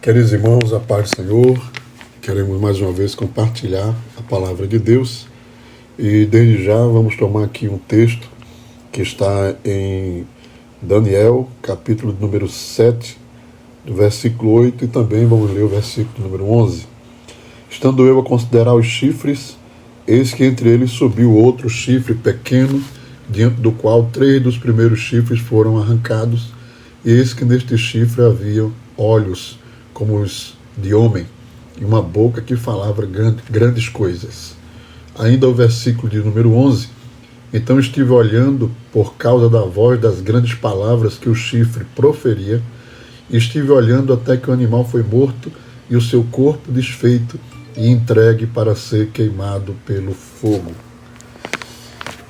Queridos irmãos, a paz do Senhor, queremos mais uma vez compartilhar a palavra de Deus e desde já vamos tomar aqui um texto que está em Daniel, capítulo número 7, do versículo 8 e também vamos ler o versículo número 11. Estando eu a considerar os chifres, eis que entre eles subiu outro chifre pequeno, diante do qual 3 dos primeiros chifres foram arrancados, e eis que neste chifre havia olhos como os de homem, e uma boca que falava grandes coisas. Ainda o versículo de número 11, então estive olhando por causa da voz das grandes palavras que o chifre proferia, e estive olhando até que o animal foi morto e o seu corpo desfeito e entregue para ser queimado pelo fogo.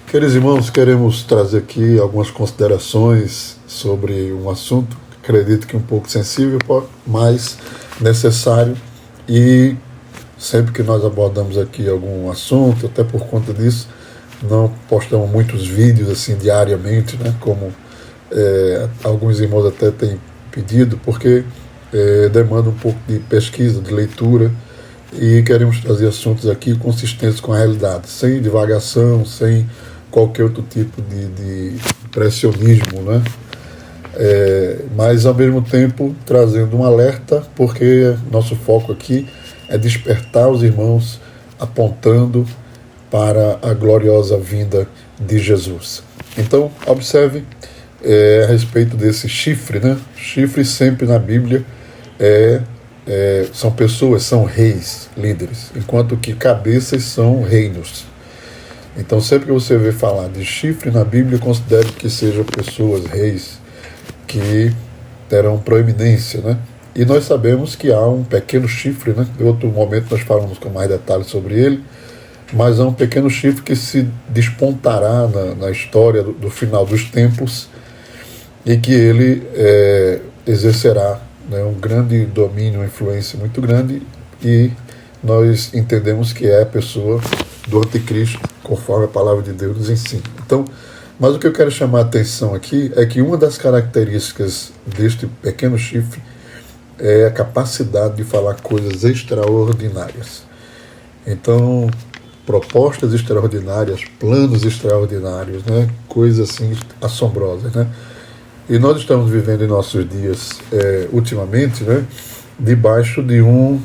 Queridos irmãos, queremos trazer aqui algumas considerações sobre um assunto, acredito que um pouco sensível, mas necessário, e sempre que nós abordamos aqui algum assunto, até por conta disso, não postamos muitos vídeos assim diariamente, né, como alguns irmãos até têm pedido, porque demanda um pouco de pesquisa, de leitura, e queremos trazer assuntos aqui consistentes com a realidade, sem divagação, sem qualquer outro tipo de impressionismo, né? Mas ao mesmo tempo trazendo um alerta, porque nosso foco aqui é despertar os irmãos apontando para a gloriosa vinda de Jesus. Então, observe a respeito desse chifre, né? Chifre sempre na Bíblia são pessoas, são reis, líderes, enquanto que cabeças são reinos. Então, sempre que você vê falar de chifre na Bíblia, considere que sejam pessoas, reis, que terão proeminência, né? E nós sabemos que há um pequeno chifre, né? Em outro momento nós falamos com mais detalhes sobre ele, mas há um pequeno chifre que se despontará na história do final dos tempos e que ele exercerá, né, um grande domínio, uma influência muito grande, e nós entendemos que é a pessoa do anticristo, conforme a palavra de Deus nos ensina. Então, mas o que eu quero chamar a atenção aqui é que uma das características deste pequeno chifre é a capacidade de falar coisas extraordinárias. Então, propostas extraordinárias, planos extraordinários, né? Coisas assim assombrosas, né? E nós estamos vivendo em nossos dias, ultimamente, né, debaixo de um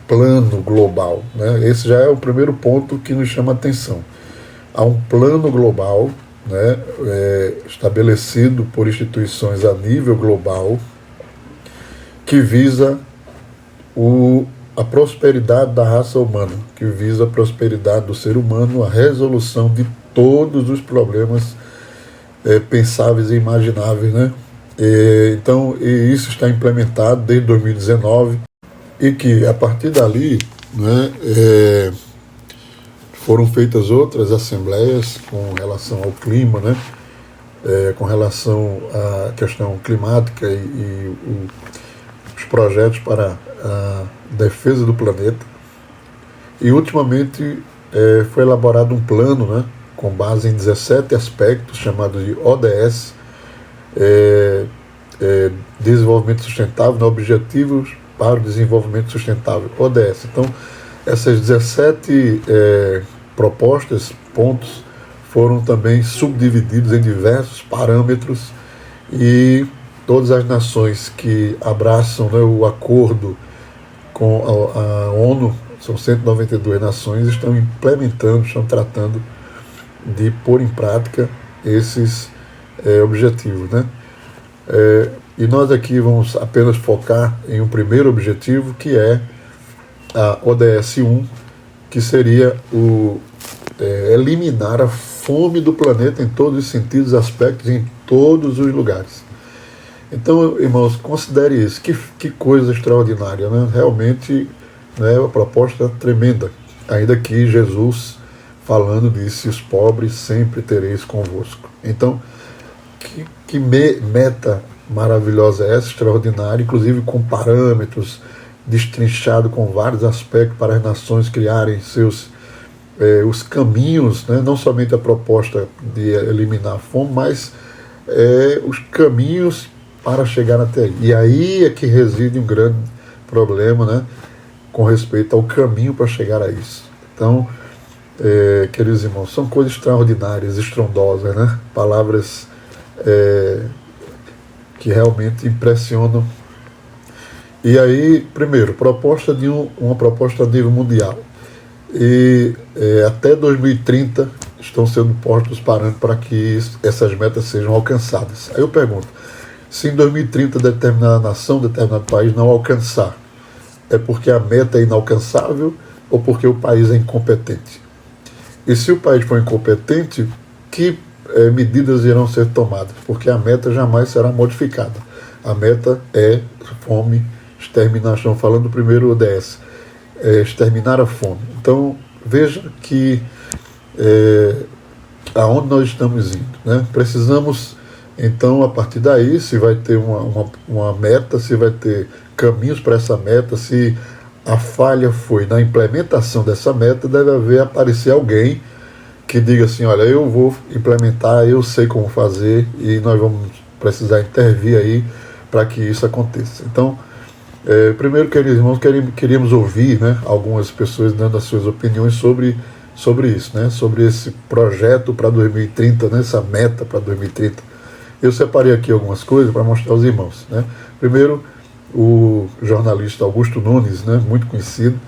plano global, né? Esse já é o primeiro ponto que nos chama a atenção. Há um plano global, né, estabelecido por instituições a nível global, que visa a prosperidade da raça humana, que visa a prosperidade do ser humano, a resolução de todos os problemas pensáveis e imagináveis, né? Então, isso está implementado desde 2019, e que a partir dali, né, foram feitas outras assembleias com relação ao clima, né, com relação à questão climática e os projetos para a defesa do planeta. E ultimamente foi elaborado um plano, né, com base em 17 aspectos, chamados de ODS, Desenvolvimento Sustentável, né, Objetivos para o Desenvolvimento Sustentável, ODS. Então, essas 17 propostas, pontos, foram também subdivididos em diversos parâmetros, e todas as nações que abraçam, né, o acordo com a ONU, são 192 nações, estão implementando, estão tratando de pôr em prática esses objetivos, né? E nós aqui vamos apenas focar em um primeiro objetivo, que é a ODS 1, que seria eliminar a fome do planeta em todos os sentidos, aspectos, em todos os lugares. Então, irmãos, considere isso. Que coisa extraordinária, né? Realmente, né, uma proposta tremenda. Ainda que Jesus, falando, disse: os pobres sempre tereis convosco. Então, que meta maravilhosa é essa, extraordinária, inclusive com parâmetros, destrinchado com vários aspectos para as nações criarem os caminhos, né? Não somente a proposta de eliminar a fome, mas os caminhos para chegar até aí. E aí é que reside um grande problema, né, com respeito ao caminho para chegar a isso. Então, queridos irmãos, são coisas extraordinárias, estrondosas, né? Palavras que realmente impressionam. E aí, primeiro, uma proposta a nível mundial. E até 2030 estão sendo postos os parâmetros para que essas metas sejam alcançadas. Aí eu pergunto, se em 2030 determinada nação, determinado país não alcançar, é porque a meta é inalcançável ou porque o país é incompetente? E se o país for incompetente, que medidas irão ser tomadas? Porque a meta jamais será modificada. A meta é fome, exterminação, falando do primeiro ODS, exterminar a fome. Então, veja que aonde nós estamos indo, né? Precisamos, então, a partir daí, se vai ter uma meta, se vai ter caminhos para essa meta, se a falha foi na implementação dessa meta, deve aparecer alguém que diga assim, olha, eu vou implementar, eu sei como fazer e nós vamos precisar intervir aí para que isso aconteça. Então, primeiro, queridos irmãos, queríamos ouvir, né, algumas pessoas dando as suas opiniões sobre isso, né, sobre esse projeto para 2030, né, essa meta para 2030. Eu separei aqui algumas coisas para mostrar aos irmãos, né. Primeiro, o jornalista Augusto Nunes, né, muito conhecido,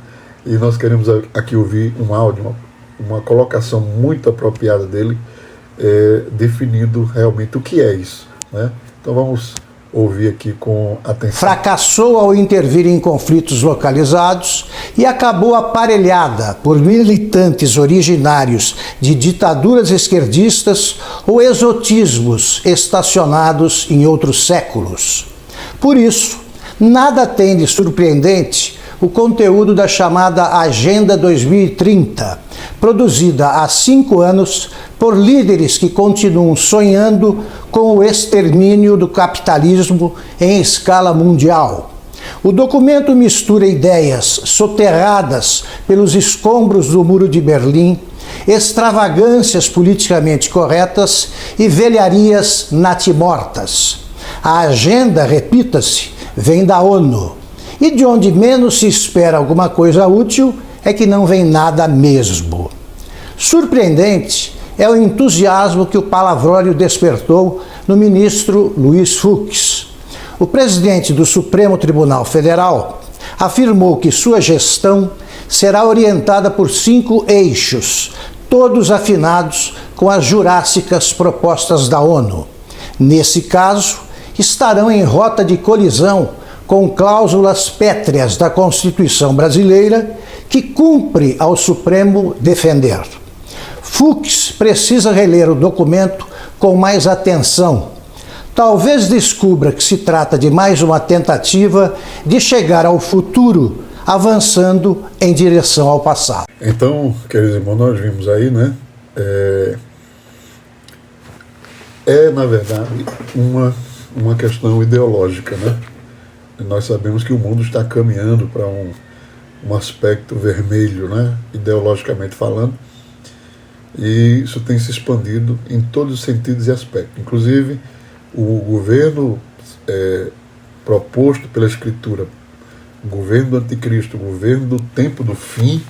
e nós queremos aqui ouvir um áudio, uma colocação muito apropriada dele, definindo realmente o que é isso, né. Então vamos ouvir aqui com atenção. Fracassou ao intervir em conflitos localizados e acabou aparelhada por militantes originários de ditaduras esquerdistas ou exotismos estacionados em outros séculos. Por isso, nada tem de surpreendente o conteúdo da chamada Agenda 2030, produzida há 5 anos por líderes que continuam sonhando com o extermínio do capitalismo em escala mundial. O documento mistura ideias soterradas pelos escombros do Muro de Berlim, extravagâncias politicamente corretas e velharias natimortas. A agenda, repita-se, vem da ONU. E de onde menos se espera alguma coisa útil é que não vem nada mesmo. Surpreendente é o entusiasmo que o palavrório despertou no ministro Luiz Fux. O presidente do Supremo Tribunal Federal afirmou que sua gestão será orientada por 5 eixos, todos afinados com as jurássicas propostas da ONU. Nesse caso, estarão em rota de colisão com cláusulas pétreas da Constituição brasileira que cumpre ao Supremo defender. Fux precisa reler o documento com mais atenção. Talvez descubra que se trata de mais uma tentativa de chegar ao futuro, avançando em direção ao passado. Então, queridos irmãos, nós vimos aí, né? Na verdade, uma questão ideológica, né? Nós sabemos que o mundo está caminhando para um aspecto vermelho, né? Ideologicamente falando, e isso tem se expandido em todos os sentidos e aspectos. Inclusive, o governo proposto pela Escritura, o governo do Anticristo, o governo do tempo do fim,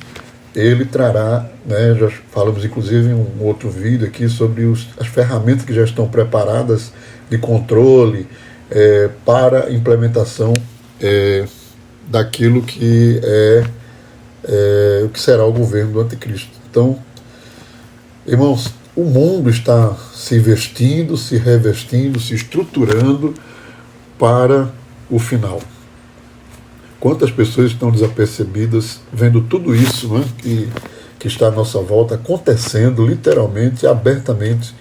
ele trará, né, já falamos inclusive em um outro vídeo aqui sobre as ferramentas que já estão preparadas de controle para a implementação daquilo que o que será o governo do Anticristo. Então, irmãos, o mundo está se vestindo, se revestindo, se estruturando para o final. Quantas pessoas estão desapercebidas vendo tudo isso, né, que está à nossa volta acontecendo literalmente, abertamente,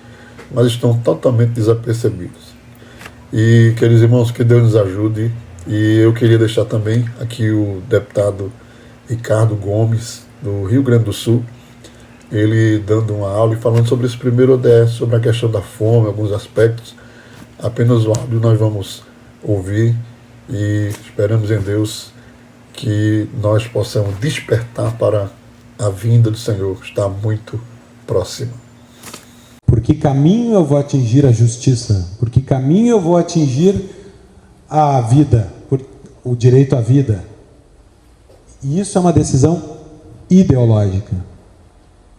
mas estão totalmente desapercebidos. E, queridos irmãos, que Deus nos ajude. E eu queria deixar também aqui o deputado Ricardo Gomes, do Rio Grande do Sul, ele dando uma aula e falando sobre esse primeiro ODS, sobre a questão da fome, alguns aspectos. Apenas o áudio nós vamos ouvir e esperamos em Deus que nós possamos despertar para a vinda do Senhor, está muito próxima. Por que caminho eu vou atingir a justiça? Por que caminho eu vou atingir a vida, o direito à vida? E isso é uma decisão ideológica.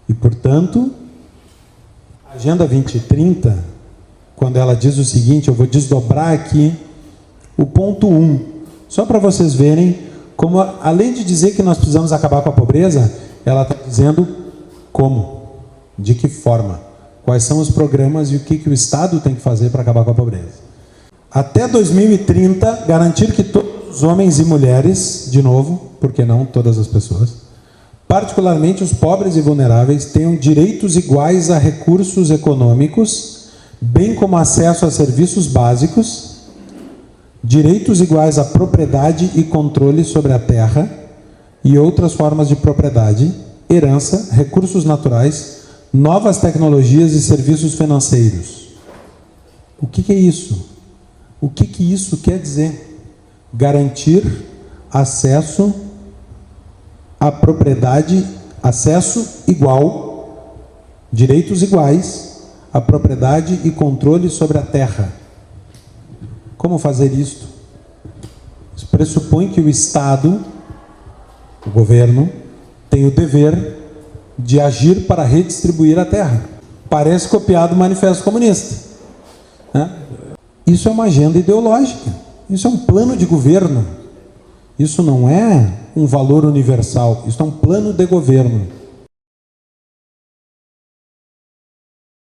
E, portanto, a Agenda 2030, quando ela diz o seguinte, eu vou desdobrar aqui o ponto 1, só para vocês verem como, além de dizer que nós precisamos acabar com a pobreza, ela está dizendo como, de que forma, quais são os programas e o que o Estado tem que fazer para acabar com a pobreza. Até 2030, garantir que todos os homens e mulheres, de novo, porque não todas as pessoas, particularmente os pobres e vulneráveis, tenham direitos iguais a recursos econômicos, bem como acesso a serviços básicos, direitos iguais à propriedade e controle sobre a terra e outras formas de propriedade, herança, recursos naturais, novas tecnologias e serviços financeiros. O que é isso? O que isso quer dizer? Garantir acesso à propriedade, acesso igual, direitos iguais à propriedade e controle sobre a terra. Como fazer isto? Isso pressupõe que o Estado, o governo, tem o dever de agir para redistribuir a terra. Parece copiado do Manifesto Comunista, né? Isso é uma agenda ideológica, isso é um plano de governo, isso não é um valor universal, isso é um plano de governo.